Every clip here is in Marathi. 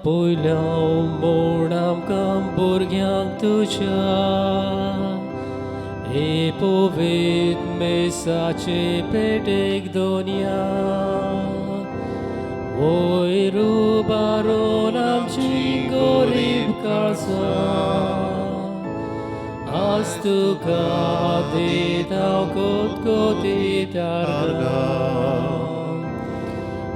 पयल्या म्हूण आमकां भुरग्यांक तुज्या हे पवित्र मेसाचे पेटेक दोनया वयर उबारून आमची गरीब काळजां आज तुका दिता कोतकोतीत आर्गां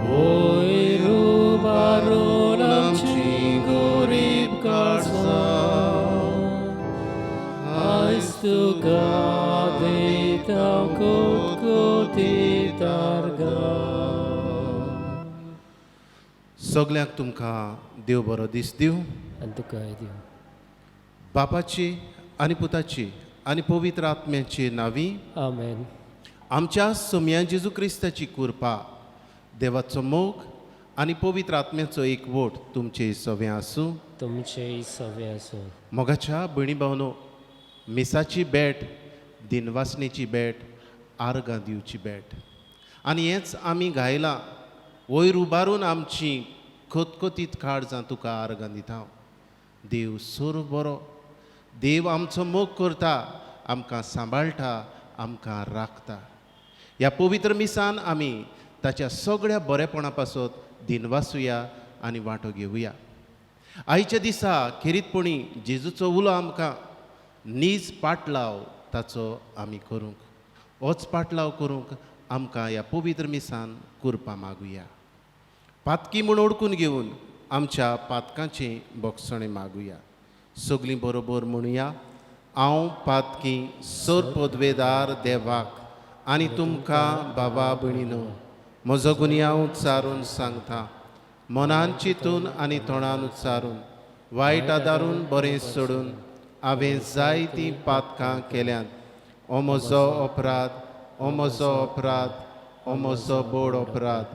वयर उबारून आमची गरीब काळजां आज तुका दिता कोतकोतीत आर्गां. सगल्यांक तुमकां देव बरो दीस दिवं. आनी तुकाय दिवं. बापाची आनी पुताची आनी पवित्र आत्म्याची नांवी आमेन. आमच्या सोम्या जेजू क्रिस्ताची कृपा देवाचो मोग आनी पवित्र आत्म्याचो एकवट तुमचे सगळें आसूं. तुमचे सगळे आसूं. मोगाच्या भयणी भावनो, मिसाची बॅट, दिनवासनेची बॅट, आर्गां दिवची बॅट आनी हेंच आमी गायलां. वयर उबारून आमची खतखतीत काळजां तुका आर्गां दिता. देव सोर बरो. देव आमचो मोग करता, आमकां सांबाळटा, आमकां राखता. ह्या पवित्र मिसान आमी ताच्या सगळ्या बरेपणा पासत दिनवासुया आनी वांटो घेवया. आयच्या दिसा खेरीतपणी जेजूचो उलो आमकां नीज पाटलाव ताचो आमी करूंक, होच पाटलाव करूंक आमकां ह्या पवित्र मिसान कृपा मागुया. पातकी म्हूण ओळखून घेवन आमच्या पातकांचें बोगसणें मागुया. सगलीं बरोबर म्हणुया. हांव पातकी सर पदवेदार देवाक आनी तुमकां बाबा भयणीनो म्हजो गुन्यांव उच्चारून सांगता. मनान चिंतून आनी तोंडान उच्चारून वायट आदारून बरें सोडून हांवें जायतीं पातकां केल्यांत. हो म्हजो अपराध, हो म्हजो अपराध, हो म्हजो बोड अपराध.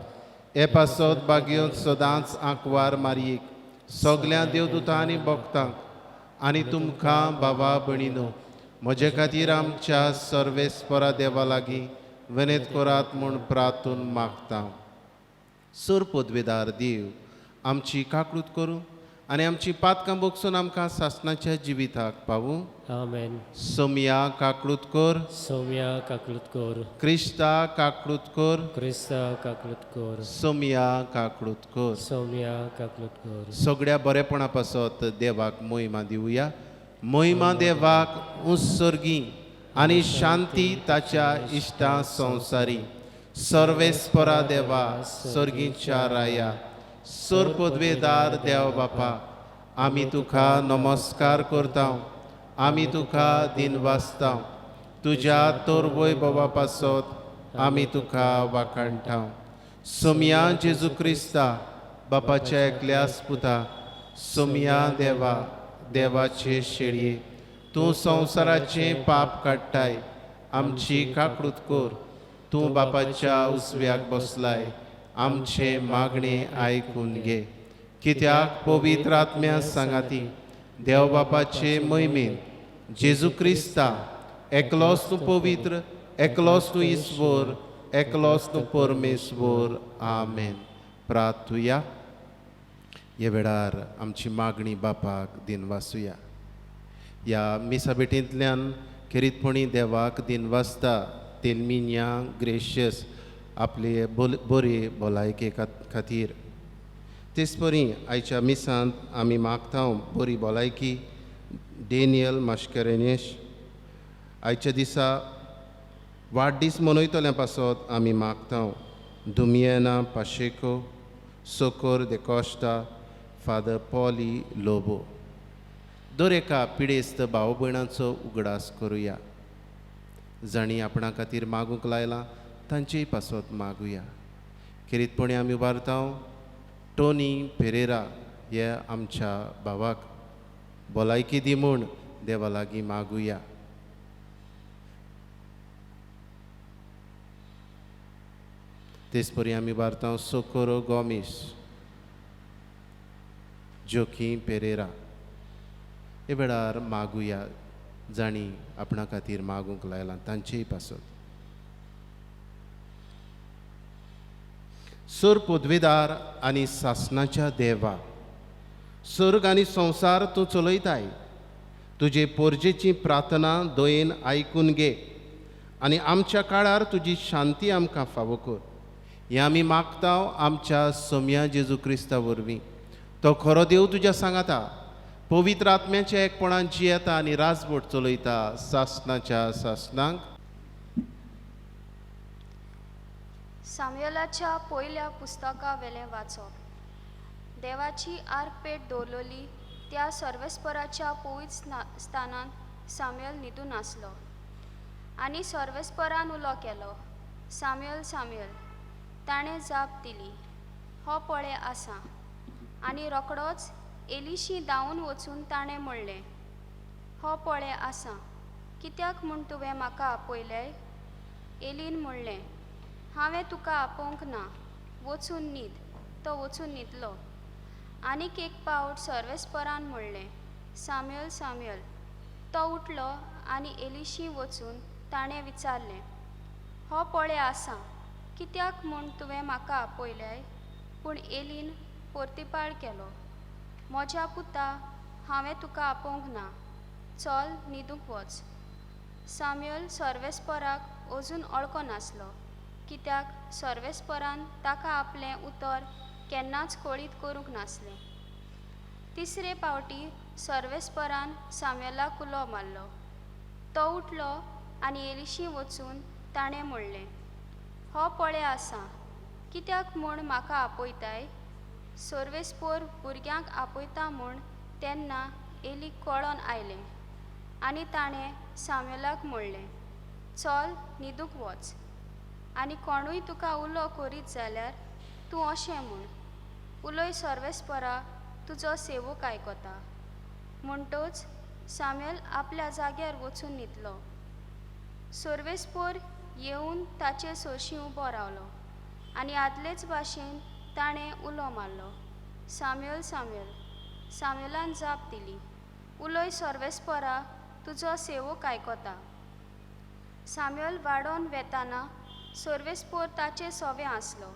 हे पासत बागयोत सदांच आंकवार मारयेक सगल्या देवदूतां आनी भक्तांक आनी तुमकां बाबा भयणीनो म्हजे खातीर आमच्या सर्वेस्परा देवा लागीं विनत करात म्हूण प्रार्थून मागता. सर पदवेदार देव आमची काकूट करूं आनी आमची पातकां बोगसून आमकां सासणाच्या जिविताक पावूं. आमेन. सोम्या काकूट कर. सोम्या काकूट कर. क्रिस्ता काकूट कर. क्रिस्ता काकूट कर. सोम्या काकूट कर. सोम्या काकूट कर. सगळ्या बरेपणा पासत देवाक महिमा दिवया. महिमा देवाक उत्सर्गी आनी शांती ताच्या इश्टां संवसारी. सर्वेस्परा देवा सर्गीच्या राया सर पदवेदार देव बापा आमी तुका नमस्कार करता. आमी तुका दिनवासता. तुज्या तोर वैभवा पासत आमी तुका वाखाणटा. सोम्या जेजू क्रिस्ता बापाच्या एकल्याच पुता. सोम्या देवा देवाचे शेळये तूं संवसाराचें पाप काडटाय. आमची काकूट कर. तूं बापाच्या उसव्याक बसलाय. आमचे मागणे आयकून घे. कित्याक पवित्र आत्म्या सांगाती देव बापाचे महिमेन जेजू क्रिस्ता एकलोच तूं पवित्र, एकलोच तूं ईश्वर, एकलोच तूं परमेश्वर. आमेन. प्रार्थुया. हे वेळार आमची मागणी बापाक दिनवासुया. ह्या मिसा भेटेंतल्यान खेरीतपणी देवाक दिनवासता तेलमिन्या ग्रेशियस आपले बरे भलायके खातीर. तेच परी आयच्या मिसांत आमी मागता बरी भलायकी डेनियल माश्करेनेश. आयच्या दिसा वाडदीस मनयतल्या पासत आमी मागता दुमियेना पाशेको, सोकोर दे कॉस्टा, फादर पॉली लोबो. दर एका पिडेस्त भाव भयणांचो उगडास करुया. जाणी आपणा खातीर मागूंक लायलां तांचेय पासत मागुया. खेरीतपणी आमी उबारता टोनी पेरेरा हे आमच्या भावाक भलायकी दी म्हूण देवा लागीं मागुया. तेच परी आमी उबारता सोकोरो गोमिस, जोकी पेरेरा. हे वेळार मागुया जाणी आपणा खातीर मागूंक लायलां तांचेय पासत. सर पदवेदार आनी सासणाच्या देवा सर्ग आनी संवसार तूं चलयताय. तुजे पोरजेची प्रार्थना दयेन आयकून घे आनी आमच्या काळार तुजी शांती आमकां फावो कर. हें आमी मागता आमच्या सोम्या जेजू क्रिस्ता वरवीं. तो खरो देव तुज्या सांगाता, पवित्र आत्म्याच्या एकपणान जियेता आनी राजवट चलयता सासणाच्या सासणांक. सामुएलाच्या पयल्या पुस्तका वेलें वाचप. देवाची आर्पेट दवरलेली त्या सर्वेस्पराच्या पवित्र स्थानांत सामुएल न्हिदून आसलो आनी सर्वेस्परान उलो केलो, सामुएल सामुएल. ताणें जाप दिली, हो पळय आसा. आनी रोखडोच एलिशी धांवून वचून ताणें म्हणलें, हो पळय आसा. कित्याक म्हूण तुवें म्हाका आपयलें? एलीन म्हणलें, हांवें तुका आपोवंक ना, वचून न्हीद. तो वचून न्हिदलो. आनीक एक पावट सर्वेस्परान म्हणलें, सामुएल सामुएल. तो उठलो आनी एलिशी वचून ताणें विचारलें, हो पळय आसा. कित्याक म्हूण तुवें म्हाका आपयलें? पूण एलीन परतीपाळ केलो, म्हज्या पुता, हांवें तुका आपोवंक ना. चल, न्हिदूंक वच. सामुएल सर्वेस्पराक अजून अळको नासलो, कित्याक सर्वेस्परान ताका आपलें उतर केन्नाच कळीत करूंक नासलें. तिसरे फावटी सर्वेस्परान सामुएलाक उलो मारलो. तो उठलो आनी एलिशी वचून ताणें म्हणलें, हो पळय आसा. कित्याक म्हूण म्हाका आपयताय? सर्वेस्पोर भुरग्यांक आपयता म्हूण तेन्ना एलीक कळोन आयलें आनी ताणें सामुएलाक म्हणलें, चल, न्हिदूंक वच. आनी कोणूय तुका उलो करीत जाल्यार तूं अशें म्हूण, उलय सर्वेस्परा, तुजो सेवक आयकता. म्हणटच सामुएल आपल्या जाग्यार वचून न्हिदलो. सर्वेस्पोर येवन ताचे सोशी उबो रावलो आनी आदलेच भाशेन ताणें उलो मारलो, सामुएल सामुएल. सामुएलान जाप दिली, उलय सर्वेस्परा, तुजो सेवक आयकता. सामुएल वाडोवन वेताना सर्वेस्पोर ताचे सोवें आसलो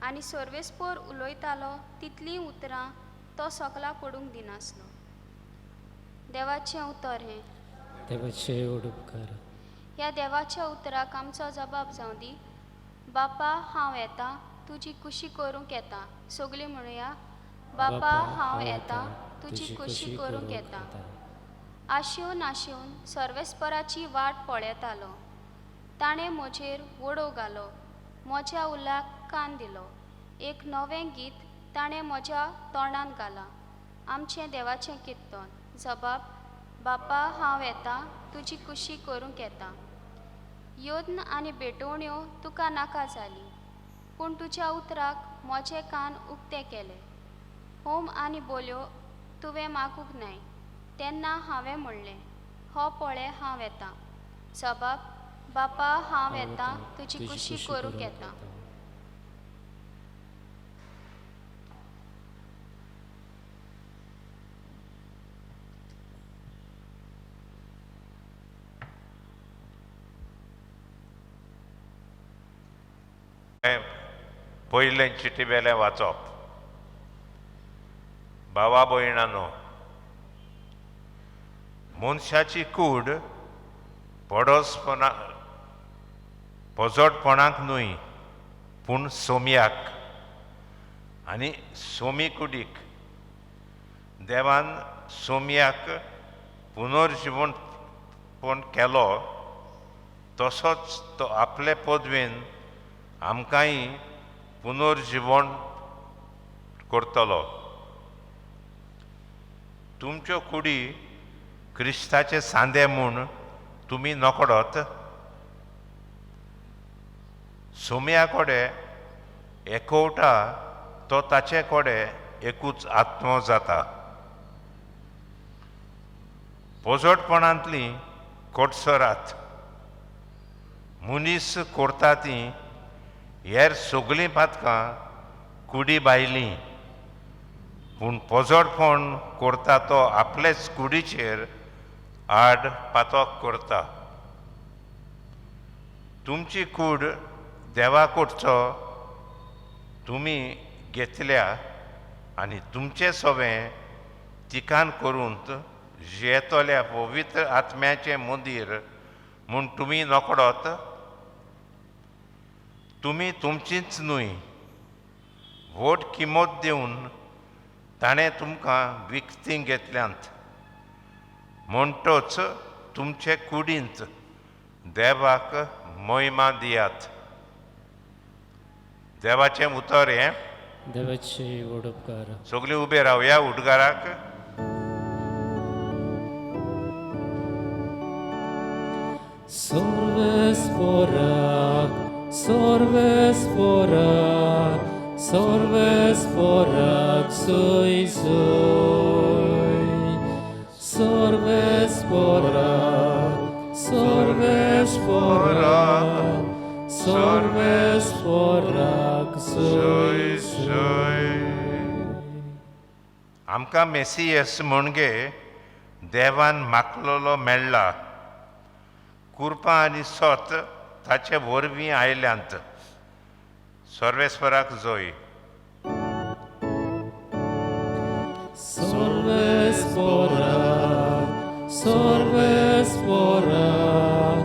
आनी सर्वेस्पोर उलयतालो तितलीं उतरां तो सगला पडूंक दिनासलो. देवाचें उतर हें. देवाचे उपकार. ह्या देवाच्या उतराक आमचो जबाब जावं दी. बापा, हांव येता, तुजी कुशी करूंक येता. सगळीं म्हणुया, बापा, हांव येता, तुजी कुशी करूंक येता. आशेवन आशेवन सर्वेस्पराची वाट पळयतालो. ताणें म्हजेर वडो घालो, म्हज्या उलाक कान दिलो. एक नवें गीत ताणें म्हज्या तोंडान घालां. आमचें देवाचें किर्तन. जबाब, बापा, हांव येता, तुजी कुशी करूंक येता. योद्न आनी भेटवण्यो तुका नाका जाली, पूण तुज्या उतराक म्हजे कान उक्ते केले. होम आनी बोल्यो तुवें मागूंक नाय. तेन्ना हांवें म्हणलें, हो पळय, हांव येता. जबाब, बापा, हांव येता, तुजी कुशी करूंक येता. पयलें चिटी वेलें वाचप. भावा भयणांनो, मनशाची कूड पोजोडपणाक न्हय, पूण सोम्याक. आनी सोमी कुडीक देवान सोम्याक पुनर्जीवनपण केलो, तसोच तो आपले पदवेन आमकांय पुनर्जीवन करतलो. तुमच्यो कुडी क्रिस्ताचे सांदे म्हूण तुमी नकडत. सोम्या कोडे एकवटा तो ताचे कोडे एकूच आत्मो जाता. पोजोडपणांतली कोडसरात मनीस करता ती हेर सगळीं पातकां कुडी भायलीं, पूण पोजोडपण करता तो आपलेच कुडीचेर आड पातोक करता. तुमची कूड देवाकडचो तुमी घेतल्या आनी तुमचें सोवें तिकान करून येतोल्या पवित्र आत्म्याचें मंदीर म्हूण तुमी नकडोत तुमी तुमचीच न्हय व्हड किंमत दिवन ताणें तुमकां विकतीं घेतल्यांत म्हणटच तुमचे कुडींत देवाक महिमा दियात. देवाचें उतर हें. देवाचे व्हड उपकार. सगळीं उबे रावया उडगाराक. Sorvesporak, sorvesporak, sorvesporak, soi soi. Sorvesporak, sorvesporak, sorvesporak, soi soi. आमकां मेसियस म्हणगे देवान मागलोलो मेळ्ळा. कृपा आनी सत ताचे वरवीं आयल्यांत. सर्वेस्पराक जोय. Sorvesporak, sorvesporak,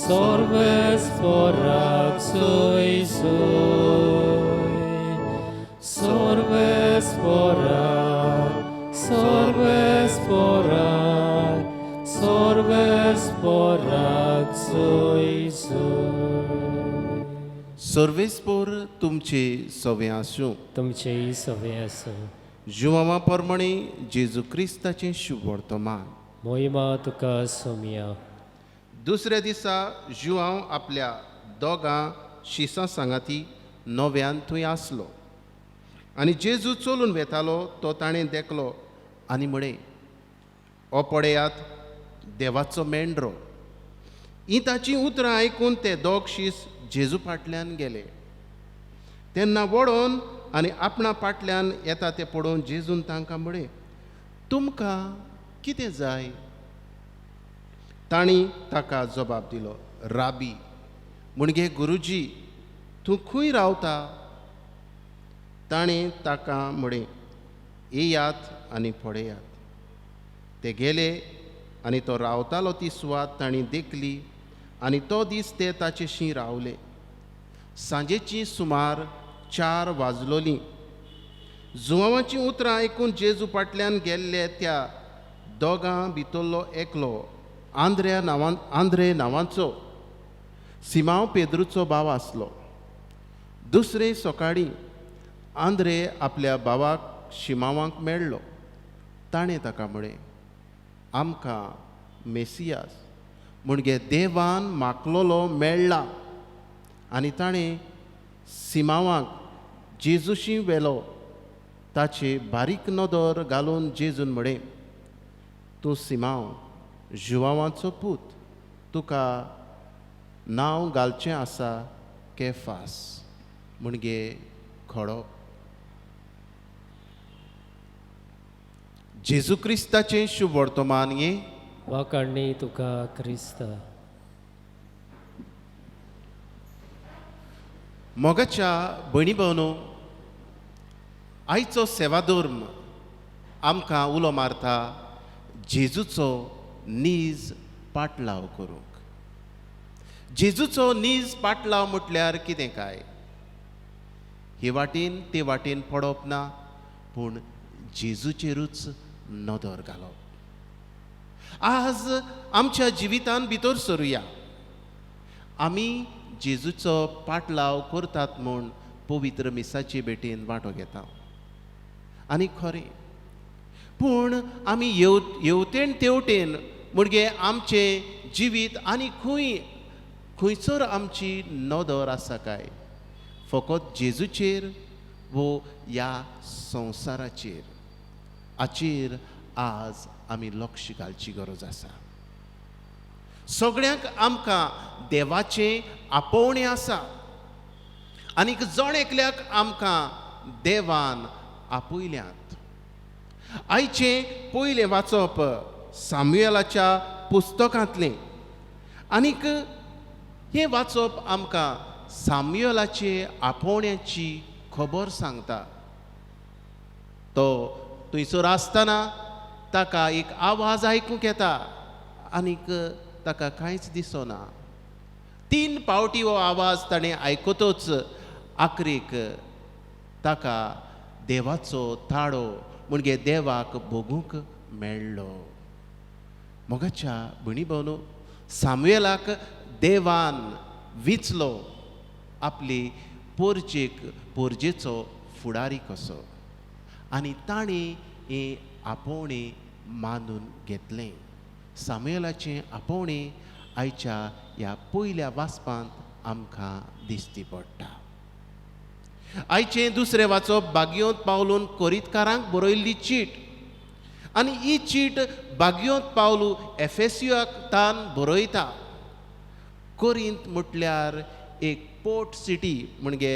sorvesporak, soi soi. Sorvesporak, sorvesporak, sorvesporak, soi soi. सर्वेस्पोर तुमचे सवे आसूं. तुमचेय सवे आसूं. जिवामा परमणे जेजू क्रिस्ताचें शुभ वर्तमान. मोहिमा तुका सोमिया. दुसऱ्या दिसा जुआंव आपल्या दोगां शिसां सांगाती नव्यान थंय आसलो आनी जेजू चलून वेतालो तो ताणें देखलो आनी म्हळें, ओ पळयात देवाचो मेंढरो. ही ताची उतरां आयकून ते दोग शीस जेजू फाटल्यान गेले. तेन्ना वळोन आनी आपणा फाटल्यान येता तें पळोवन जेजून तांकां म्हळें, तुमकां कितें जाय? तांणी ताका जबाब दिलो, राबी म्हणजे गुरुजी, तूं खंय रावता? ताणें ताका म्हळें, येयात आनी पळयात. ते गेले आनी तो रावतालो ती सुवात तांणी देखली आनी तो दीस ते ताचेशी रावले. सांजेची सुमार 4 वाजलोलीं. जुवांवाची उतरां आयकून जेजू फाटल्यान गेल्ले त्या दोगां भितरलो एकलो आंद्रे नांवाचो सिमांव पेद्रूचो भाव आसलो. दुसरे सकाळीं आंद्रे आपल्या भावाक शिमावांक मेळ्ळो. ताणें ताका म्हळें, आमकां मेसियास म्हणजे देवान मागलोलो मेळ्ळा. आनी ताणें सिमावांक जेजूशी व्हेलो. ताचे बारीक नदर घालून जेजून म्हळें, तूं सिमांव जुवांवाचो पूत, तुका नांव घालचें आसा केफास म्हणजे खडो. जेजू क्रिस्ताचें शुभ वर्तमान हें. वाकाडणी तुका क्रिस्त. मोगाच्या भयणी भावनो, आयचो सेवाधर्म आमकां उलो मारता जेजूचो नीज पाटलाव करूंक. जेजूचो नीज पाटलाव म्हटल्यार कितें काय? हे वाटेन ते वाटेन पडप ना, पूण जेजूचेरूच नदर घालप. आज आमच्या जिवितान भितर सरुया. आमी जेजूचो पाटलाव करतात म्हूण पवित्र मिसाचे भेटेन वांटो घेता. आनी खरें, पूण आमी येवतेन तेवटेन म्हणजे आमचें जिवीत आनी खंयसर आमची नदर आसा काय? फकत जेजूचेर वो ह्या संवसाराचेर हाचेर आज आमी लक्ष घालची गरज आसा. सगळ्यांक आमकां देवाचें आपोवणें आसा आनीक जण एकल्याक आमकां देवान आपयल्यांत. आयचें पयलें वाचप सामुएलाच्या पुस्तकांतलें. आनीक हें वाचप आमकां सामुएलाचे आपोवण्याची खबर सांगता. तो थंयसर आसतना ताका एक आवाज आयकूंक येता आनीक ताका कांयच दिसना. 3 पावटी हो आवाज ताणें आयकतूच आखरीक ताका देवाचो ताळो म्हणजे देवाक भोगूंक मेळ्ळो. मोगाच्या भणी भावनो, सामुएलाक देवान विचलो आपली पोरजेचो फुडारी कसो आनी ताणें हें आपोवणें मानून घेतलें. सामुएलाचें आपोवणें आयच्या ह्या पयल्या वाचपांत आमकां दिश्टी पडटा. आयचें दुसरें वाचप बागयोंत पावलून कोरींतकारांक बरयल्ली चीट. आनी ही चीट बागयोंत पावलू एफेसियाक तान बरयता. कोरींत म्हटल्यार एक पोर्ट सिटी म्हणजे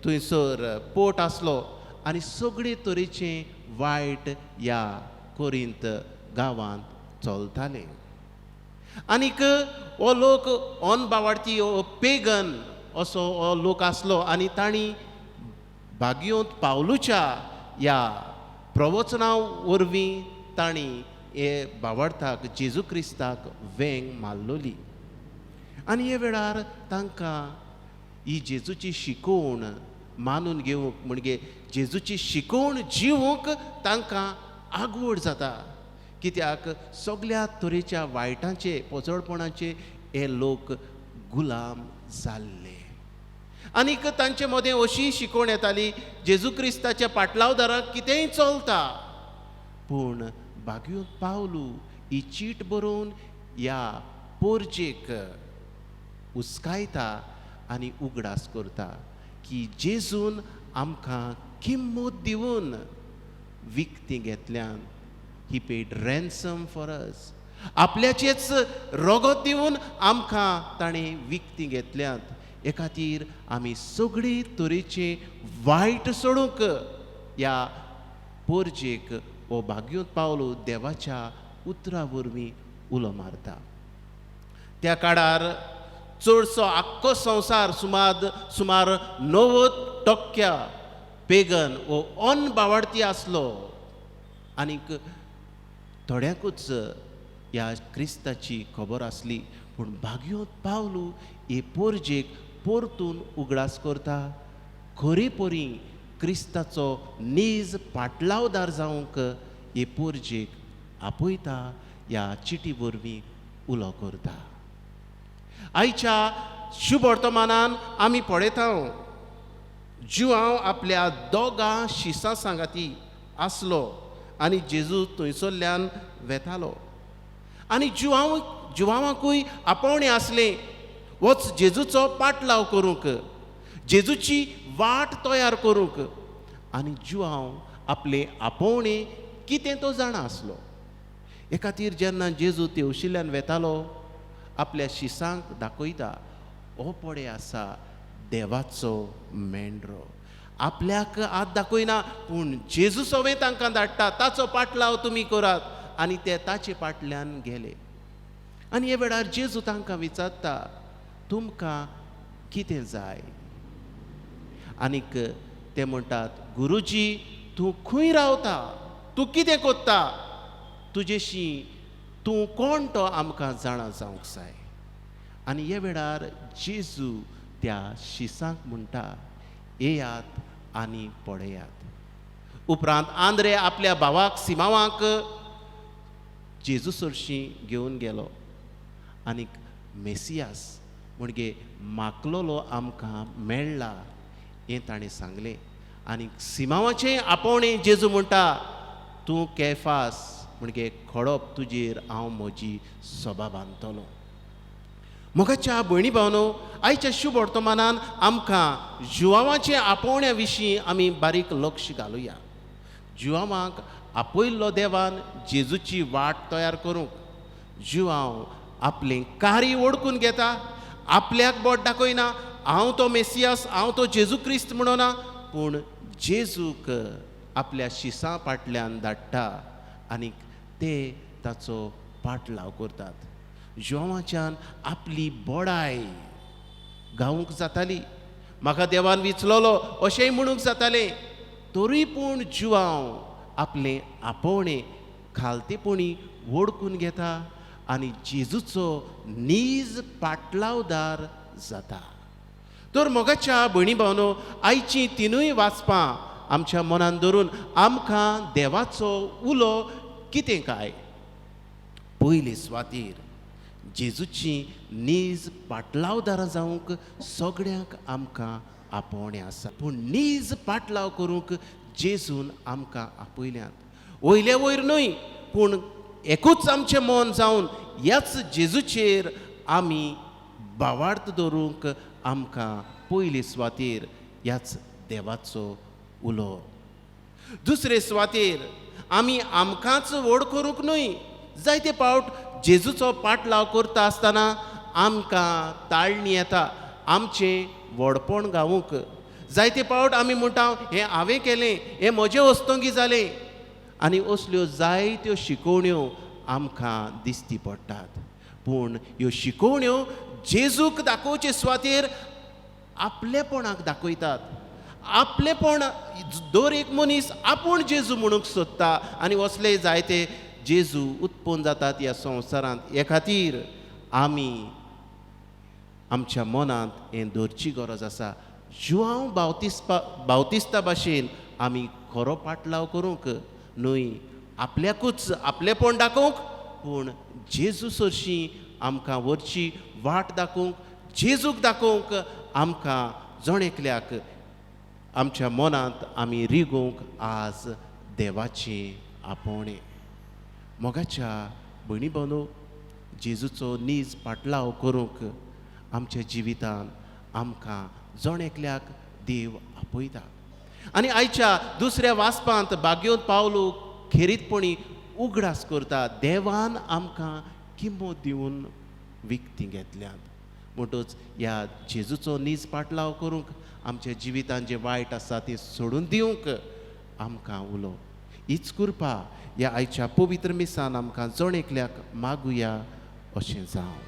थंयसर पोर्ट आसलो आनी सगळे तरेचें वायट ह्या कोरींत गांवांत चलतालें. आनीक हो लोक अनबावार्थी हो पेगन असो हो लोक आसलो आनी तांणी बागयोंत पावलूच्या ह्या प्रवचना वरवीं तांणी हे भावार्थाक जेजू क्रिस्ताक वेंग मारलोली. आनी हे वेळार तांकां ही जेजूची शिकवण मानून घेवंक म्हणजे जेजूची शिकवण जिवूंक तांकां आगवड जाता. कित्याक सगळ्या तरेच्या वायटांचे पोचळपणाचे हे लोक गुलाम जाल्ले. आनीक तांचे मदें अशी शिकवण येताली जेजू क्रिस्ताच्या पाटलावदाराक कितेंय चलता. पूण बागयोंत पावलू ही चीट बरोवन ह्या पोरजेक उस्कायता आनी उगडास करता की जेजून आमकां किंमत दिवन विकतें घेतल्यान. ही पेड रॅन्सम फॉर अस. आपल्याचेच रगत दिवन आमकां ताणें विकतीं घेतल्यात. हे खातीर आमी सगळी तरेचे वायट सोडूंक ह्या पोरजेक हो बागयोंत पावलो देवाच्या उतरा वरवीं उलो मारता. त्या काळार चडसो आख्खो संवसार सुमार 90% पेगन वो अनबावार्थी आसलो. आनीक थोड्यांकूच ह्या क्रिस्ताची खबर आसली. पूण बागयोंत पावलू हे पोरजेक परतून उगडास करता. खरे परी क्रिस्ताचो नीज पाटलावदार जावंक हे पोरजेक आपयता. ह्या चिटी वरवीं उलो करता. आयच्या शुभ वर्तमानान आमी पळयता जुआंव आपल्या दोगां शिसां सांगाती आसलो आनी जेजू थंयसरल्यान वेतालो. आनी जुआंवाकूय आपोवणें आसलें वच जेजूचो पाटलाव करूंक, जेजूची वाट तयार करूंक. आनी जुआंव आपलें आपोवणें कितें तो जाणा आसलो. हे खातीर जेन्ना जेजू तेवशिल्ल्यान वेतालो आपल्या शिसांक दाखयता हो पळय आसा देवाचो मेंढरो. आपल्याक हात दाखयना पूण जेजू सवें तांकां धाडटा ताचो पाटलाव तुमी करात. आनी ते ताचे पाटल्यान गेले. आनी हे वेळार जेजू तांकां विचारता तुमकां कितें जाय. आनीक ते म्हणटात गुरुजी तूं खंय रावता, तूं कितें कोत्ता, तुजेशी तूं कोण तो आमकां जाणा जावंक जाय. आनी हे वेळार जेजू त्या शिसांक म्हणटा येयात आनी पळयात. उपरांत आंद्रे आपल्या भावाक सिमावाक जेजू सरशीं घेवन गेलो. आनीक मेसियास म्हणजे मागलोलो आमकां मेळ्ळा हें ताणें सांगलें. आनीक सिमावाचें आपोवणें जेजू म्हणटा तूं केफास म्हणजे खडप तुजेर हांव म्हजी सभा बांदतलो. मोगाच्या भयणी भावनो, आयच्या शुभ वर्तमानान आमकां जुआंवाचे आपोवण्या विशीं आमी बारीक लक्ष घालुया. जुआंवाक आपयल्लो देवान जेजूची वाट तयार करूंक. जुआंव आपलें कार्य ओळखून घेता. आपल्याक बोट दाखयना हांव तो मेसियास, हांव तो जेजू क्रिस्त म्हणना, पूण जेजूक आपल्या शिसां फाटल्यान धाडटा आनीक ते ताचो पाटलाव करतात. जुआंवाच्यान आपली बोडाय गावूंक जाताली. म्हाका देवान विचललो अशेंय म्हणूंक जातालें. तरी पूण जुआंव आपलें आपोवणें खालतेपणी ओळखून घेता आनी जेजूचो नीज पाटलावदार जाता. तर मोगाच्या भयणी भावनो, आयची तिनूय वाचपां आमच्या मनान धरून आमकां देवाचो उलो कितें काय. पयले सुवातेर जेजूची नीज पाटलावदार जावंक सगळ्यांक आमकां आपोवणें आसा. पूण नीज पाटलाव करूंक जेजून आमकां आपयल्यात. वयले वयर न्हय, पूण एकूच आमचें मन जावन ह्याच जेजूचेर आमी बावार्थ दवरूंक आमकां पयले सुवातेर ह्याच देवाचो उलो. दुसरे सुवातेर आमी आमकांच व्हड करूंक न्हय, जायते फावट जेजूचो पाटलाव करता आसतना आमकां ताळणी येता आमचें व्हडपण गावूंक. जायते फावट आमी म्हणटा हें हांवें केलें, हें म्हजें वस्तोंगी जालें, आनी असल्यो जायत्यो शिकोवण्यो आमकां दिश्टी पडटात. पूण ह्यो शिकोवण्यो जेजूक दाखोवचे सुवातेर आपलेपणाक दाखयतात. आपलेपण दर एक मनीस आपूण जेजू म्हणूंक सोदता आनी असले जायते जेजू उत्पन्न जातात ह्या संवसारांत. हे खातीर आमी आमच्या मनांत हें दवरची गरज आसा. जुआंव बावतिस्ता भाशेन आमी खरो पाटलाव करूंक न्हय, आपल्याकूच आपलेपण दाखोवंक, पूण जेजू सरशीं आमकां वरची वाट दाखोवंक, जेजूक दाखोवंक आमकां जण एकल्याक आमच्या मनांत आमी रिगोवंक आज देवाचें आपोवणें. मोगाच्या भयणी भावनो, जेजूचो नीज पाटलाव करूंक आमच्या जिवितान आमकां जण एकल्याक देव आपयता. आनी आयच्या दुसऱ्या वाचपांत बागयोत पावलो खेरीतपणी उगडास करता, देवान आमकां किंमत दिवन विकती घेतल्यात. म्हणटूच ह्या जेजूचो नीज पाटलाव करूंक आमच्या जिवितान जें वायट आसा तें सोडून दिवंक आमकां उलो. हीच कृपा ह्या आयच्या पवित्र मिसान आमकां जण एकल्याक मागुया अशें जावं.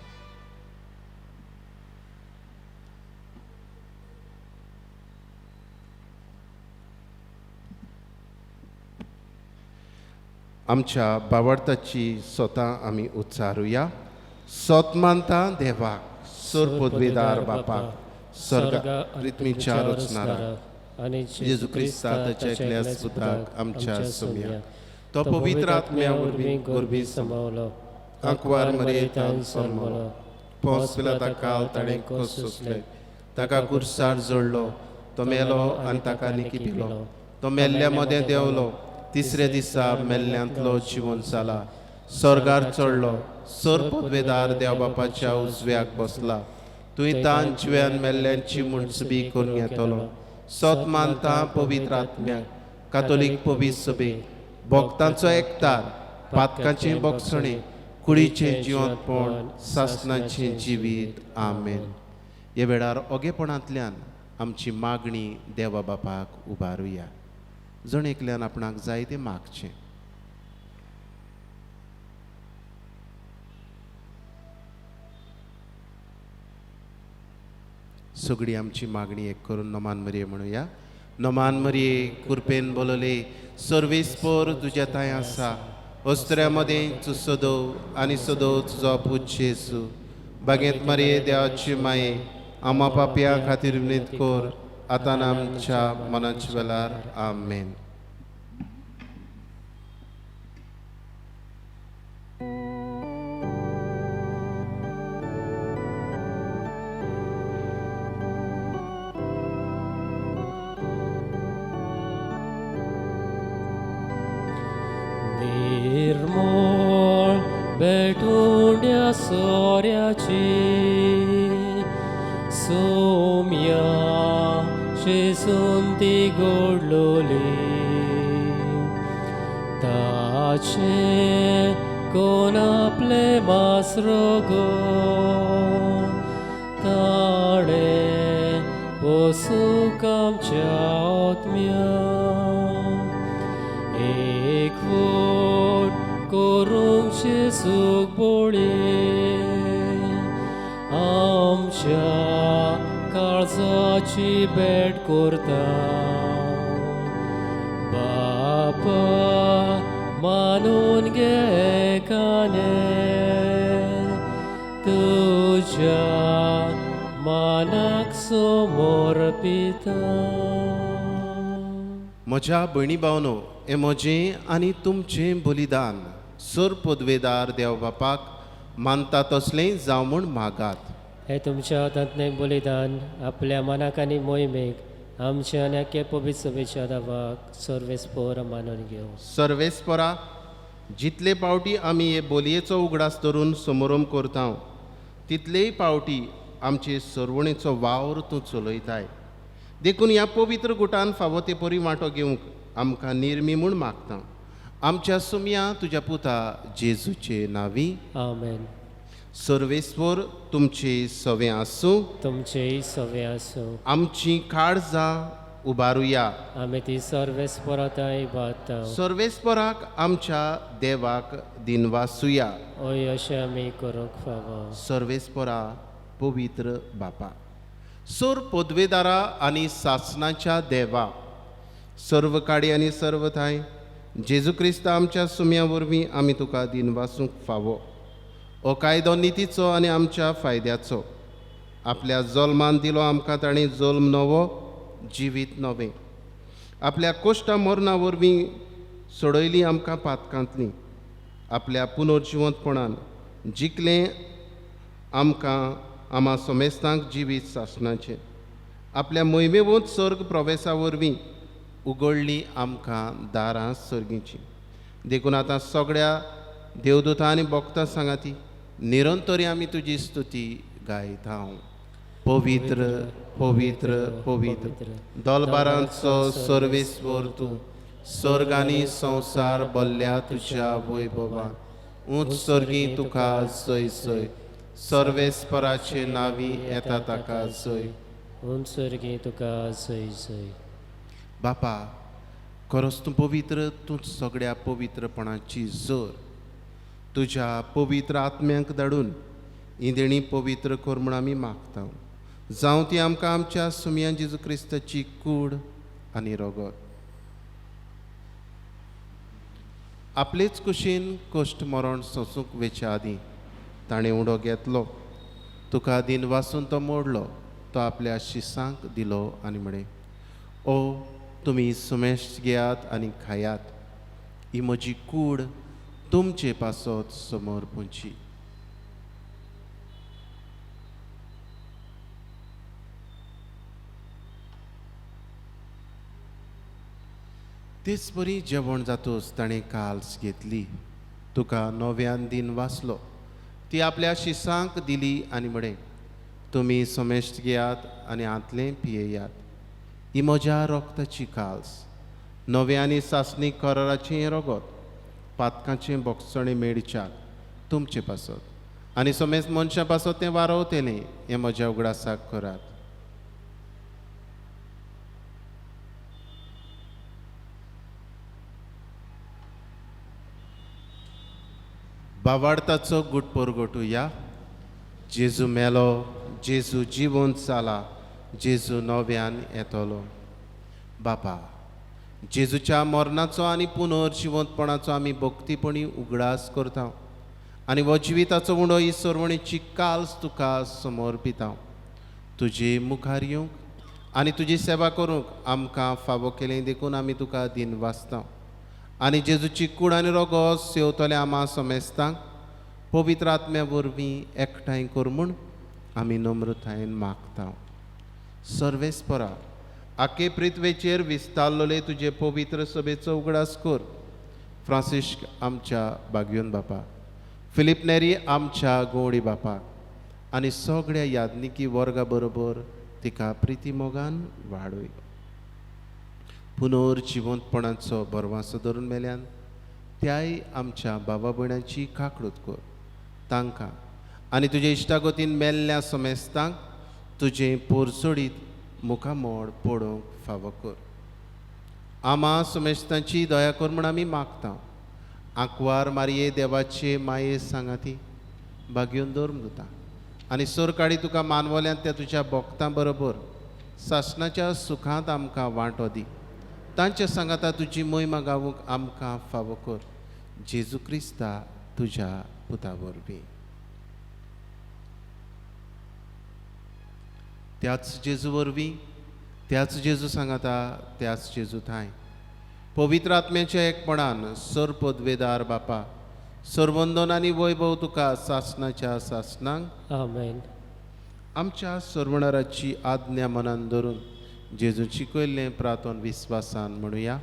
आमच्या बावडताची स्वता आमी उच्चारुया. सोतमानता देवाक, सोरपदवेदार बापाक, स्वर्ग रित्मीच्या रचणारा आनी जेजू क्रिस्ताच्या एकल्या पुत्राक आमच्या सोम्या, तो पवित्र आत्म्या वरवीं गोरबी समावलो, आंकवार मरयेंतान जल्मलो, पोंस पिलाता काल ताणें कस सोंसले, ताका कुर्सार जोडलो, तो मेलो आनी ताका निकिपिलो, तो मेल्ल्या मदें देंवलो, तिसरे दिसा मेल्ल्यांतलो जिवन जाला, स्वर्गार चडलो, सोरपदवेदार देवबापाच्या उजव्याक बसला, तुवें तांचव्यान मेल्ल्यांची मुणसबी करून घेतलो. सोत मानता पवित्र आत्म्याक, कातोलीक पवित्र सभेक, भक्तांचो एकतार, पातकांचें बोगसणें, कुडीचें जिवंतपण, सासणाचें जिवीत. आमेन. हे वेळार ओगेपणांतल्यान आमची मागणी देवा बापाक उबारुया. जण एकल्यान आपणाक जाय तें मागचें. सगळी आमची मागणी एक करून नमान मरिये म्हणुया. नमान मरिये कृपेन बोलले, सर्वेस्पर तुज्या ताय आसा, अस्तऱ्या मदें तूं सदव आनी सदव तुजो पूत जेजू. बागेंत मरिये देवाची माये, आमा पापया खातीर विनत कर, आतां आमच्या मनाच्या वेळार. आमेन. निर्मळ बेटुंड्या सोऱ्याची सोम्या शेसून ती गोडलोली, ताचे कोण आपले मासरो गो, ताणे पोसूक आमच्या आत्म्या. एक वोट करूंक जेजूक बोळे, आमच्या काळजाची भेट करता. बापा मानून घे काने तुझ्या मानाक समोर पिता. म्हज्या भयणी भावनो, हें म्हजें आनी तुमचें बलिदान सर पदवेदार देव बापाक मानता तसलें जावं म्हूण मागात. हे तुमच्या हातांतलें बलिदान आपल्या मनाक आनी मोहिमेक आमच्या आनी आख्या पवित्र सभेच्या दावाक सर्वेस्पर मानून घेवं. सर्वेस्परा, जितले पावटी आमी हे बोलयेचो उगडास धरून समारंभ करता तितलेय पावटी आमचे सरवणेचो वावर तूं चलयताय. देखून ह्या पवित्र गुटान फावो ते परी वांटो घेवंक आमकां निर्मी म्हूण मागता. आमच्या सुमया तुज्या पुता जेजूचे नांवी. आमेन. सर्वेस्वर तुमचे सवे आसूं. तुमचेय सवे आसूं. आमची काळजां उबारुया. आमी ती सर्वेस्पराताय बाता. सर्वेस्पराक आमच्या देवाक दिनवासुया. ओय अशें आमी करूंक फावो. सर्वेस्परा पवित्र बापा, सर पदवेदारा आनी सासणाच्या देवा, सर्व काडी आनी सर्व थाय जेजू क्रिस्त आमच्या सुम्या वरवीं आमी तुका दिनवासूंक फावो. हो कायदो नितीचो आनी आमच्या फायद्याचो. आपल्या जल्मान दिलो आमकां ताणें जल्म नवो, जिवीत नवें. आपल्या कोश्टा मरणा वरवीं सोडयली आमकां पातकांतलीं. आपल्या पुनर्जिवंतपणान जिखलें आमकां आमा सोमेस्तांक जिवीत सासणाचें. आपल्या मोहिमेवंत सर्ग प्रवेशा वरवीं उगडली आमकां दारां सर्गीचीं. देखून आतां सगळ्या देवदूतां आनी भक्तां सांगाती निरंतरी आमी तुजी स्तुती गायता. पवित्र पवित्र पवित्र दलबारांचो सर्वेस्वर तूं, सर्ग आनी संवसार भल्ल्या तुज्या वैभवान. उंच सर्गी तुका जय जय. सर्वेस्पराचे नांवी येता ताका जय. उंचर्गी तुका जय जय. बापा, खरोच तूं पवित्र, तूं सगळ्या पवित्रपणाची जर तुज्या पवित्र आत्म्यांक धाडून ही देणी पवित्र कर म्हूण आमी मागता. जावं ती आमकां आमच्या सुमया जेजू क्रिस्ताची कूड आनी रगत. आपलेच कुशीन कोश्ट मरण सोंसूंक वेच्या आदीं ताणें उडो घेतलो. तुका दिनवासून तो मोडलो. तो आपल्या शिसांक दिलो आनी म्हळें, ओ तुमी सुमेश घेयात आनी खायात. ही म्हजी कूड तुमचे पासत समोर पोंची. तेच बरी जेवण जातोच ताणें काल्स घेतली. तुका नव्यान दिन वाचलो. ती आपल्या शिसांक दिली आनी म्हळें, तुमी सोमेश्ट घेयात आनी आंतलें पियेयात. ही म्हज्या रोगताची काल्स, नव्या आनी सासणी कराराचें रगत, पातकांचें बोगसणें मेळच्याक तुमचे पासत आनी सोमेस्त मनशां पासत तें वारोवतेलें हें म्हज्या उगडासाक करात. बावार्थाचो गुट परगटुया. जेजू मेलो, जेजू जिवंत जाला, जेजू नव्यान येतलो. बापा, जेजूच्या मरणाचो आनी पुनर्जिवंतपणाचो आमी भक्तीपणी उगडास करता आनी हो जिविताचो उंडो ही सरवणेची काल्स तुका समर्पिता. तुजे मुखार येवंक आनी तुजी सेवा करूंक आमकां फावो केलें देखून आमी तुका दिन वाचता. आनी जेजूची कूड आनी रगत सेवतले आमा समेस्तांक पवित्र आत्म्या वरवीं एकठांय कर म्हूण आमी नम्रतायेन मागता. सर्वेस्परा, आखे पृथ्वेचेर विस्तारलोले तुजे पवित्र सभेचो उगडास कर. फ्रांसिस्क आमच्या बागयोन बापा, फिलिप नेरी आमच्या गोवडी बापा आनी सगळ्या यादनिकी वर्गा बरोबर तिका प्रिती मोगान वाडय. पुनर्जिवंतपणाचो बरवासो धरून मेल्यान त्याय आमच्या भावा भयणांची काकूट कर. तांकां आनी तुजे इश्टागतीन मेल्ल्या समेस्तांक तुजें पोरसोडीत मुखामोड पडोवंक फावो कर. आमा समेस्तांची दया कर म्हूण आमी मागता. आंकवार मारये देवाचे माये सांगाती बागयोन धर्मदूता आनी सोर काडी तुका मानवल्यान त्या तुज्या भक्तां बरोबर सासणाच्या सुखांत आमकां वांटो दी. तांच्या सांगाता तुजी मोहिमा गावूंक आमकां फावो कर. जेजू क्रिस्ता तुज्या पुता वरवीं. त्याच जेजू वरवीं, त्याच जेजू सांगाता, त्याच जेजू थंय पवित्र आत्म्याच्या एकपणान सर पदवेदार बापा, सर्वंदन आनी वैभव तुका सासणाच्या सासणांक. आमेन. आमच्या सर्वणाराची आज्ञा मनान धरून जेजू शिकयल्लें प्रार्थन विस्वासान म्हणुया.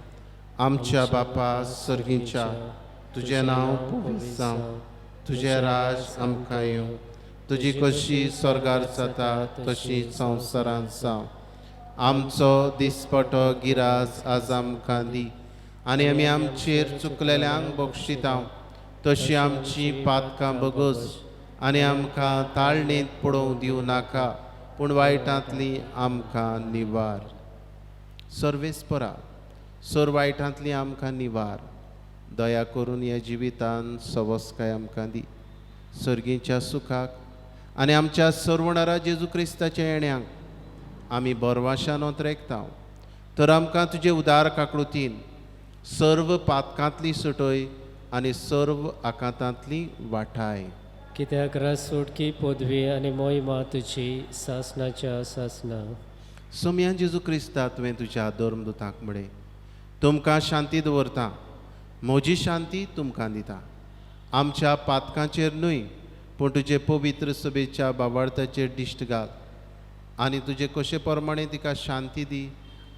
आमच्या बापा सर्गीच्या, तुजें नांव पवित्र जावं, तुजें राज आमकां येवं, तुजी कशी स्वर्गार जाता तशी संवसारांत जावं. आमचो दिसपटो गिराज आज आमकां दी, आनी आमी आमचेर चुकलेल्यांक बक्षितांव, तशी आमची पातकां बगोस, आनी आमकां ताळणेंत पडोवंक दिवं नाका, पूण वायटांतली आमकां निवार. सर्वेस्परा, सर वायटांतली आमकां निवार. दया करून ह्या जिवितान सवस्काय आमकां दी, सर्गीच्या सुखाक आनी आमच्या सर्वणारा जेजू क्रिस्ताच्या येण्याक आमी बरवाशान ओंत्रेकताव. तर आमकां तुजे उदार काकळुतीन सर्व पातकांतली सुटय आनी सर्व आकांतांतली वाटाय. कित्याक रासोटकी पदवी आनी मोहिमा तुजी सासणाच्या सासणां. सोम्या जेजू क्रिस्ता तुवें तुज्या धर्मदुतांक म्हळें, तुमकां शांती दवरता, म्हजी शांती तुमकां दिता. आमच्या पातकांचेर न्हय, पूण तुजे पवित्र सभेच्या बाबार्थाचेर दिश्ट घाल, आनी तुजे कशे प्रमाणे तिका शांती दी,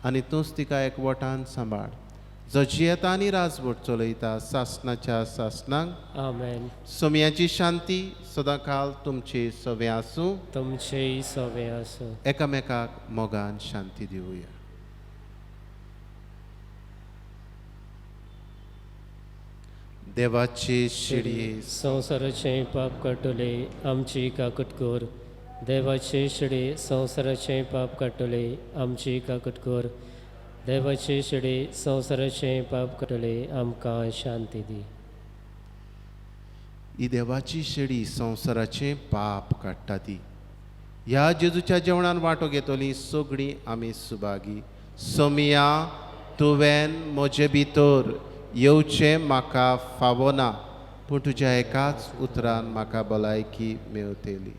आनी तूंच तिका एकवटान सांबाळ, जो जियेता आनी राजवट चलयता सासणाच्या सासणांक. आमेन. सोम्याची शांती सदां काल तुमचे सवे आसूं. तुमचेय सवे आसूं. एकामेकाक मोगान शांती दिवया. देवाचे शिडये संवसाराचें पाप काडटले आमची काकूट कर. देवाचे शिडे संवसाराचें पाप काडटले आमची काकूट कर. देवाचे शिडे संवसाराचें पाप काडटले आमकां शांती दी. ही देवाची शेडी संवसाराचें पाप काडटा ती. ह्या जेजूच्या जेवणान वांटो घेतली सगळीं आमी सुभागी. सोमिया, तुवें म्हजे भितर येवचें म्हाका फावना, पूण तुज्या एकाच उतरान म्हाका भलायकी मेवतली.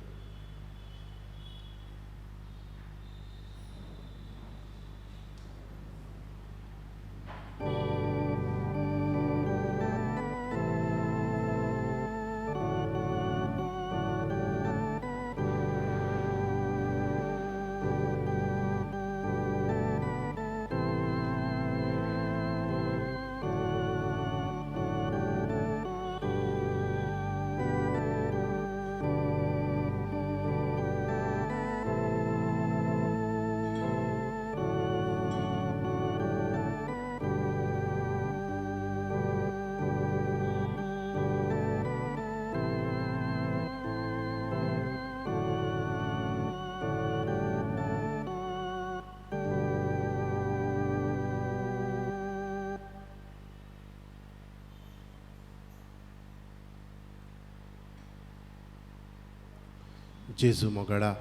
जेजू मोगडा,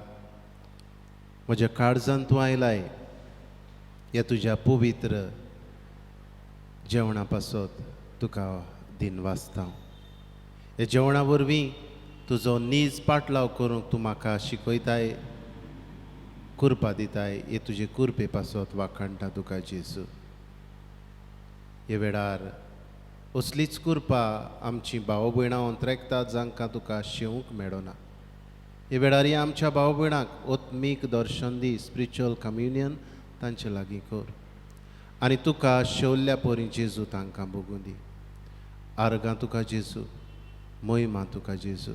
म्हज्या काळजांत तूं आयलाय. ह्या तुज्या पवित्र जेवणा पासत तुका दिन वाचता. ह्या जेवणा वरवीं तुजो नीज पाटलाव करूंक तूं म्हाका शिकयताय, कुरपा दिताय. हे तुजे कुरपे पासत वाखणटा तुका जेजू. हे वेळार असलीच कुरपा आमची भाव भयणां अंतरेकतात जांकां तुका शेवूंक मेळना. हे वेळार आमच्या भाव भयणांक ओत्मीक दर्शन दी, स्पिरिच्युअल कम्युनियन तांचे लागीं कर. आनी तुका शेवल्ल्या परी जेजू तांकां बगूं दी. आर्गां तुका जेजू, मोहिमा तुका जेजू,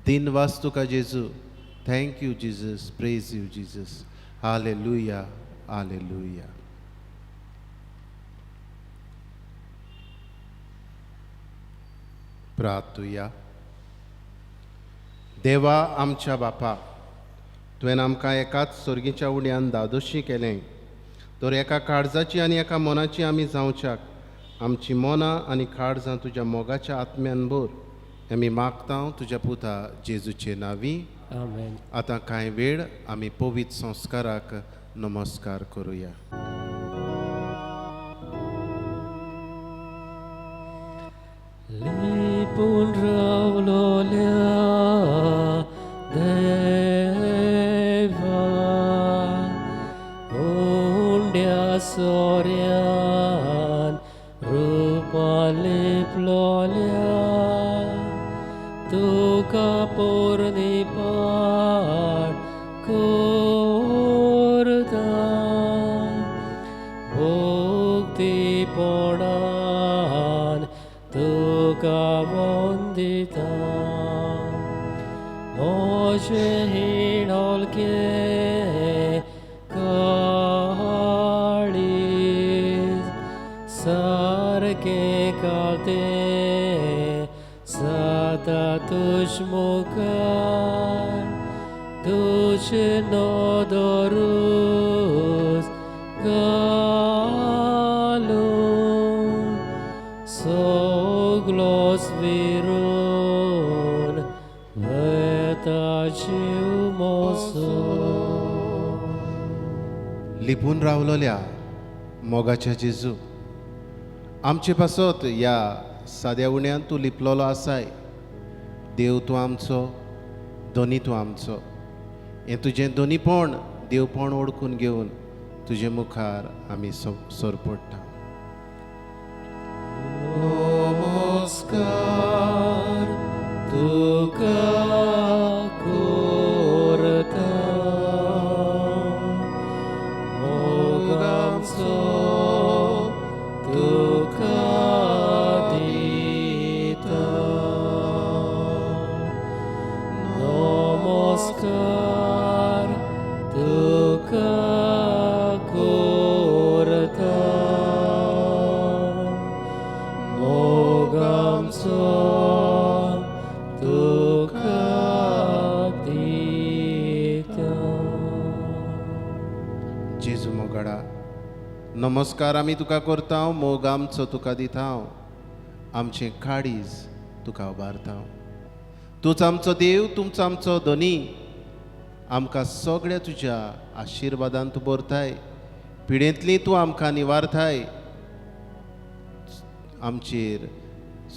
दिनवास तुका जेजू. Thank you Jesus, praise you Jesus. Hallelujah, hallelujah. प्रार्थुया. देवा आमच्या बापा, तुवें आमकां एकाच सर्गीच्या उड्यान दादोशी केलें. तर एका काळजाची आनी एका मनाची आमी जावच्याक आमची मनां आनी काळजां तुज्या मोगाच्या आत्म्यान भर. आमी मागता तुज्या पुता जेजूचे नांवी. आमेन. आतां कांय वेळ आमी पवित्र संस्काराक नमस्कार करुया. देवा उंड्या सोऱ्यान रूपान लिपलोल्या तुका पोरणी पाट कोरता भोक्तीपणान तुका वंदिता मोशे हिणोलके काळीज सारके काते सदा तुझमुखार तुझे नोदोरूस घालून सगळोस विरून वेता जीव मोसो लिपून रावलोल्या मोगाच्या जेजू आमचे पासत या साद्या उण्यान तूं लिपलोलो आसाय देव तूं आमचो दोनी तूं आमचो हें तुजें दोनीपण देवपण ओळखून घेवन तुजे मुखार आमी सोर पडटा नमस्कार तुका कोरता मोगाचो तुका दिता नमस्कार तुका कोरता मोगाचो तुका दिता जेजू मोगाडा नमस्कार आमी तुका करता मोग आमचो तुका दिता आमचें काळीज तुका उबारता तूंच आमचो देव तुमचो आमचो दोनी आमकां सगळ्या तुज्या आशिर्वादान तूं भरताय पिडेंतली तूं आमकां निवारताय आमचेर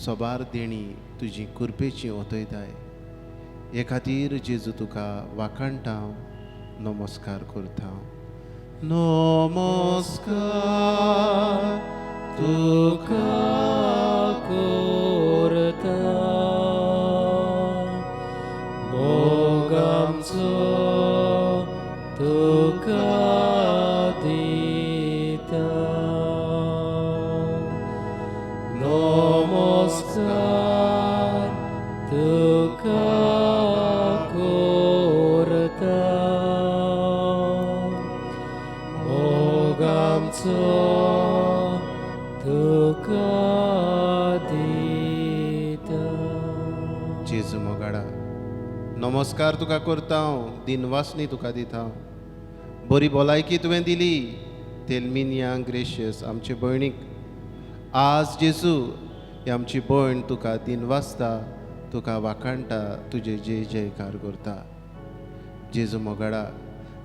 सोबार देणी तुजी कुरपेची ओतयताय हे खातीर जेजू तुका वाखाणटा नमस्कार करता नमस्कार तुका कोरता मोग आमचो तुका दिता नमस्कार तुका कोरता मोग आमचो तुका दिता जेजू मोगाडा नमस्कार तुका करता दिनवासनी तुका दिता बरी भलायकी तुवें दिली तेलमिनिया ग्रेशियस आमचे भयणीक आज जेजू ही आमची भयण तुका दिनवासता तुका वाखाणटा तुजे जय जयकार करता जेजू मोगाडा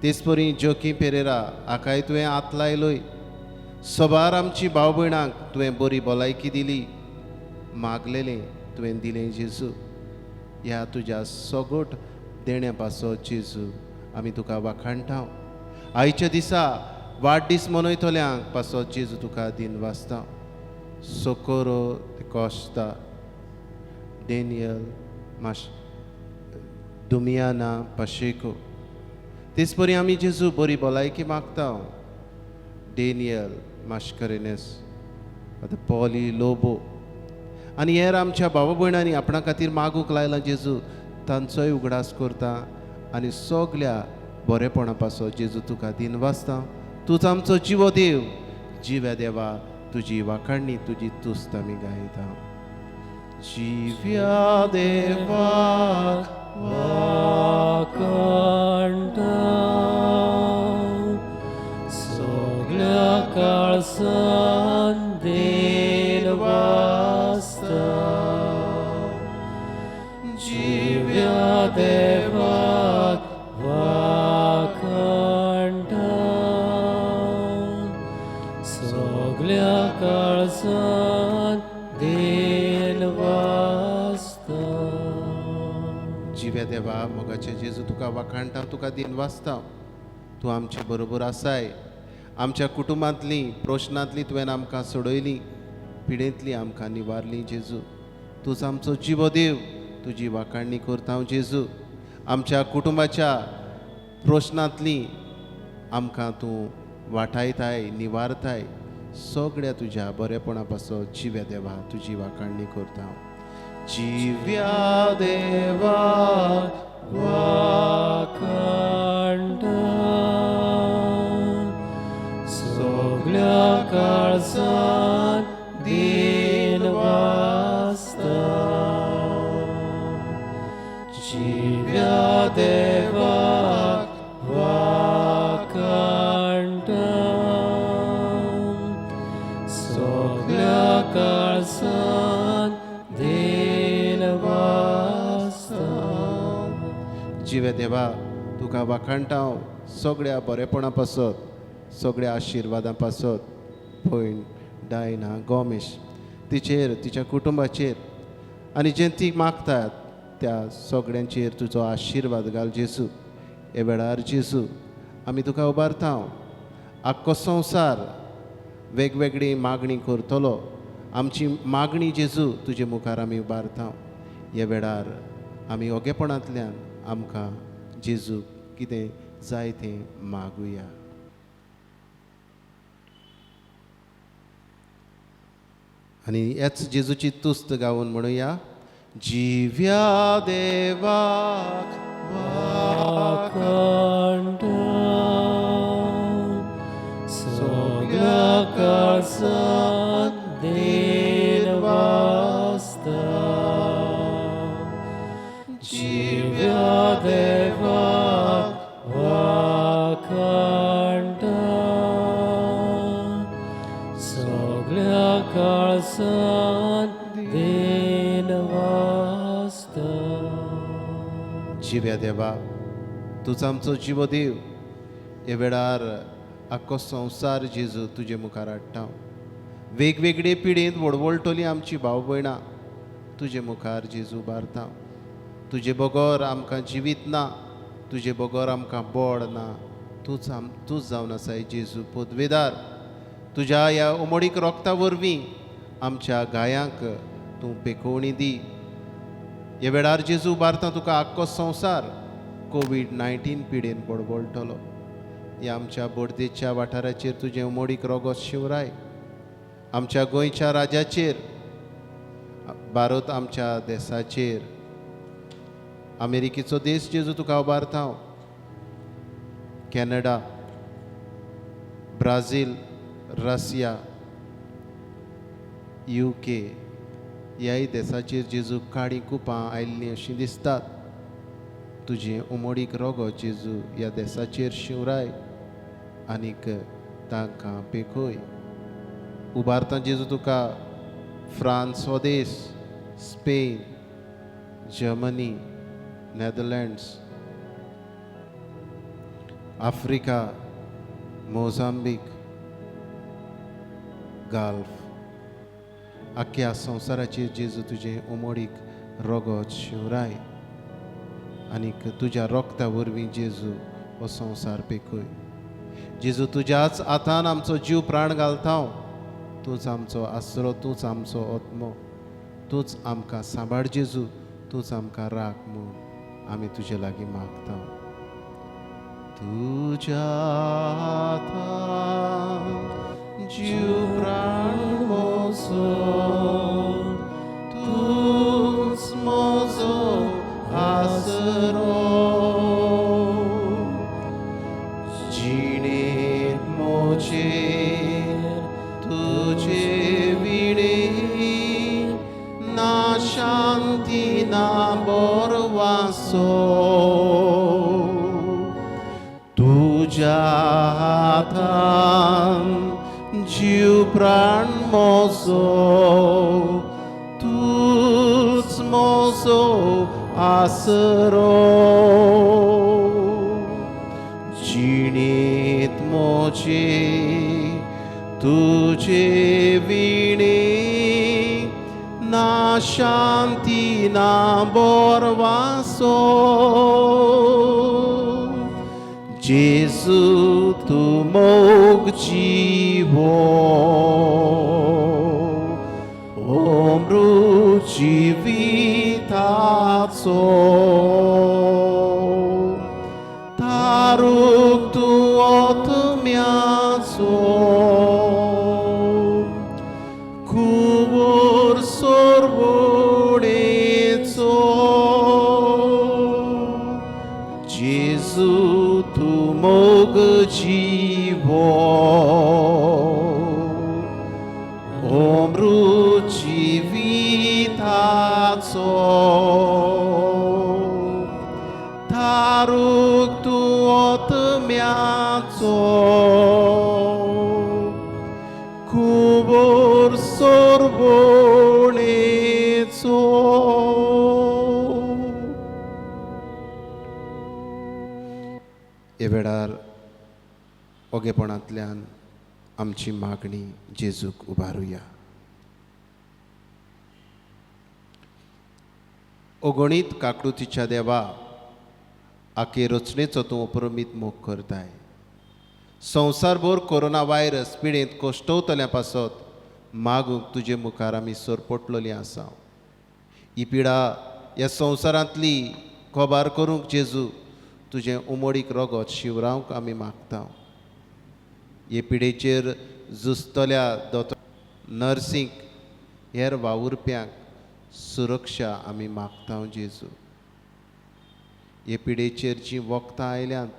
तेच परी जोकी पेरेरा आकाय तुवें आत लायलोय सोबार आमची भाव भयणांक तुवें बरी भलायकी दिली मागलेलें तुवें दिलें जेजू ह्या तुज्या सगोट देण्या पासत जेजू आमी तुका वाखाणटा आयच्या दिसा वाडदीस मनयतल्यांक पासत जेजू तुका दिनवासता सोकोरो कोस्ता डेनियल माश दुमियाना पाशेको तेच परी आमी जेजू बरी भलायकी मागता डेनियल माश्करेनेस आतां पॉली लोबो आनी हेर आमच्या भाव भयणांनी आपणा खातीर मागूंक लायलां जेजू तांचोय उगडास करता आनी सगल्या बरेपणा पासत जेजू तुका दिनवासता तूंच आमचो जिवो देव जिव्या देवा तुजी वाखाणणी तुजी तुस्त आमी गायता जिव्या देवाक वाखाणटा सगल्या काळसान दिनवासता जिव्या देवाक वाखाणटा सगल्या काळसान दिनवासता जिव्या देवा मोगाचे जेजू तुका वखाणटा तुका दिन वाचता तूं आमचे बरोबर आसाय आमच्या कुटुंबांतली प्रश्नांतली तुवें आमकां सोडयली पिडेंतली आमकां निवारली जेजू तूंच आमचो जिवो देव तुजी वाखाणणी करता हांव जेजू आमच्या कुटुंबाच्या प्रश्नांतली आमकां तूं वाटायताय निवारताय सगळ्या तुज्या बरेपणा पासो जिव्या देवा तुजी वाखाणणी करता हांव जिव्या देवा वाखाणटा सगळ्या काळजांत दिन वाजता जिव्या देवाक वाखाणटा सगळ्या काळजांत दिन वाजता जिवे देवा तुका वाखाणटा हांव सगळ्या बरेपणा पासत सगळ्या आशिर्वादां पासत भयण डायना गोमेश तिचेर तिच्या कुटुंबाचेर आनी जें ती मागतात त्या सगळ्यांचेर तुजो आशिर्वाद घाल जेजू हे वेळार जेजू आमी तुका उबारता हांव आख्खो संवसार वेगवेगळी मागणी करतलो आमची मागणी जेजू तुजे मुखार आमी उबारता ह्या वेळार आमी ओगेपणांतल्यान आमकां जेजू कितें जाय तें मागुया आनी हेच जेजूची तुस्त गावून म्हणुया जिव्या देवाक वाखाणटा सगळ्या काळजांत दिन वाजता जिव्या देवाक वाखाणटा सगळ्या काळजांत दिन वाजता जिव्या देवा तुजो आमचो जिवो देव हे वेळार आख्खो संवसार जेजू तुजे मुखार हाडटा वेगवेगळे पिडेंत वळवळटली आमची भाव भयणां तुजे मुखार जेजू उबारता तुजे बगोर आमकां जिवीत ना तुजे बगोर आमकां बोड ना तूंच जावन आसाय जेजू पदवेदार तुज्या ह्या उमडीक रोगता वरवीं आमच्या गायांक तूं पेकोवणी दी हे वेळार जेजू उबारता तुका आख्खो संवसार कोवीड-19 पिडेन बडबडटलो ह्या आमच्या बोडदेच्या वाठाराचेर तुजें उमडीक रोगो शिवराय आमच्या गोंयच्या राज्याचेर भारत आमच्या देशाचेर अमेरिकेचो देश जेजू तुका उबारता हांव कॅनडा ब्राझील रशिया UK ह्याय देशाचेर जेजू काळी कुपां आयिल्लीं अशीं दिसतात तुजें उमडीक रोगो जेजू ह्या देशाचेर शिवराय आनीक तांकां पेखय उबारता जेजू तुका फ्रांस हो देश स्पेन जर्मनी नेदरलँड्स आफ्रिका मोजांबीक गाल्फ आख्या संवसाराचेर जेजू तुजें उमडीक रोगत शिवराय आनीक तुज्या रोगता वरवीं जेजू हो संवसार पेखय जेजू तुज्याच हातान आमचो जीव प्राण घालता तूंच आमचो आसरो तूंच आमचो ओत्मो तूंच आमकां सांबाळ जेजू तूंच आमकां राख म्हूण आमी तुजे लागीं मागता तुज्या हातान जीव प्राण म्हजो तूंच म्हजो आसरो जिणेंत म्हजेर तुजे विणे ना शांती ना बोरवासो तुज्या हातान जीव प्राण म्हजो तूंच म्हजो आसरो जिणेंत म्हजे तुजे विणे ना शांती ना बोरवासो जेजू तू मोग जीवो ओमरू जिविताचो तारूक तू आत्म्याचो कुवर सोरवडेचो जेजू तू मोग जीवो ओमरू जिविताचो तारूक तू आत्म्याचो कुवर सोरवडेचो हे वेळार ओगेपणांतल्यान आमची मागणी जेजूक उबारुया. अगणीत काकूतीच्या देवा आखे रचनेचो तूं अप्रमीत मोग करताय. संवसारभर कोरोना व्हायरस पिडेंत कोश्टवतल्या पासत मागूंक तुजे मुखार आमी सरपटलोलीं आसा. ही पिडा ह्या संवसारांतली खोबार करूंक जेजू तुजें उमडीक रगत शिवरावंक आमी मागता. हे पिडेचेर झुजतल्या दोतोर नर्सींक हेर वावुरप्यांक सुरक्षा आमी मागता जेजू. हे पिडेचेर जीं वखदां आयल्यांत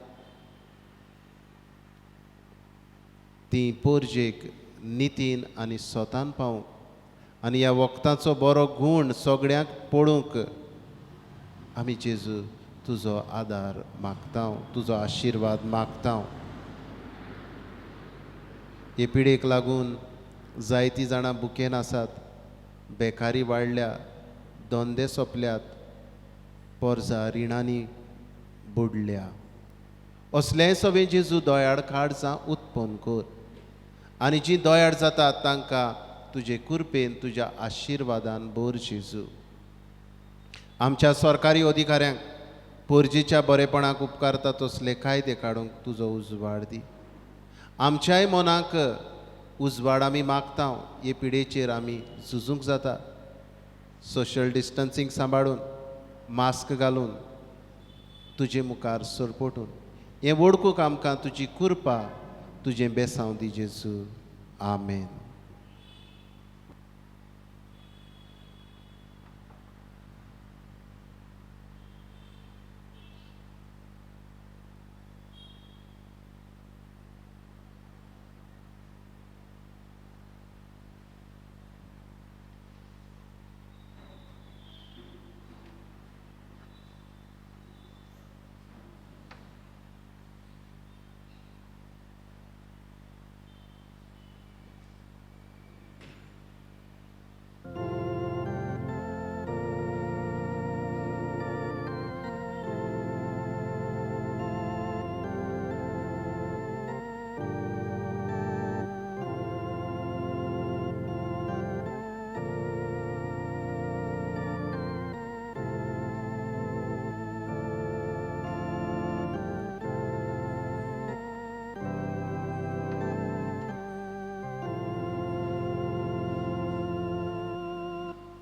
ती पोरजेक नितीन आनी स्वतान पावूंक आनी ह्या वखदांचो बरो गूण सगळ्यांक पळोवंक आमी जेजू तुजो आदार मागता, तुजो आशिर्वाद मागता. हे पिडेक लागून जायतीं जाणां बुकेन आसात, बेकारी वाडल्या, धंदे सोंपल्यात, पोरजां रिणांनी बुडल्या. असलें सगळें जेजू दोयाड काड जावं उत्पन्न कर आनी जीं दोयाड जातात तांकां तुजे कृपेन तुज्या आशिर्वादान भर जेजू. आमच्या सरकारी अधिकाऱ्यांक पोरजेच्या बरेपणाक उपकारता तसले कायदे काडूंक तुजो उजवाड दी. आमच्याय मनाक उजवाड आमी मागता. हे पिडेचेर आमी झुजूंक जाता. सोशल डिस्टन्सींग सांबाळून, मास्क घालून, तुजे मुखार सरपटून हें वळखूंक आमकां तुजी कृपा, तुजें बेसांव दी जेजू. आमेन.